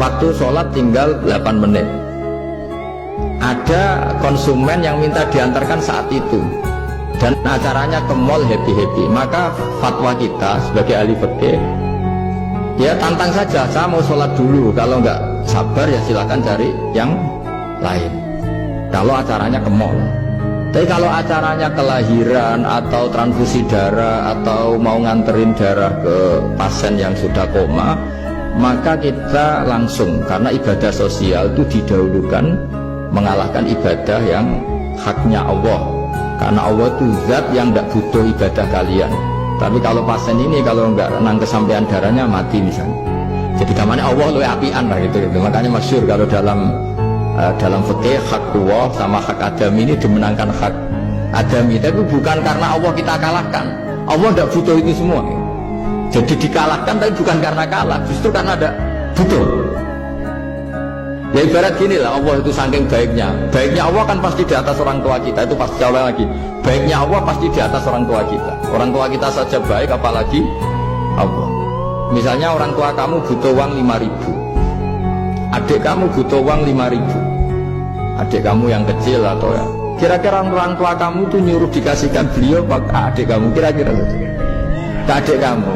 waktu sholat tinggal 8 menit. Ada konsumen yang minta diantarkan saat itu dan acaranya ke mall happy-happy, maka fatwa kita sebagai ahli fikih, ya tantang saja, saya mau sholat dulu, kalau nggak sabar ya silakan cari yang lain kalau acaranya ke mall. Tapi kalau acaranya kelahiran atau transfusi darah atau mau nganterin darah ke pasien yang sudah koma, maka kita langsung, karena ibadah sosial itu didahulukan mengalahkan ibadah yang haknya Allah, karena Allah itu zat yang tidak butuh ibadah kalian. Tapi kalau pasien ini kalau nggak renang kesampaian darahnya mati misalnya, jadi gamane Allah luwih apian lah gitu. Makanya masyhur kalau dalam fikih hak Allah sama hak Adam ini dimenangkan hak Adam. Itu bukan karena Allah kita kalahkan, Allah tidak butuh itu semua. Jadi dikalahkan tapi bukan karena kalah, justru karena ada butuh. Ya ibarat gini lah, Allah itu saking baiknya Allah kan pasti di atas orang tua kita, itu pasti Allah lagi. Baiknya Allah pasti di atas orang tua kita. Orang tua kita saja baik, apalagi Allah. Misalnya orang tua kamu butuh uang 5.000, adik kamu butuh uang 5.000, adik kamu yang kecil atau ya, kira-kira orang tua kamu tuh nyuruh dikasihkan beliau ke adik kamu, kira-kira ke adik kamu.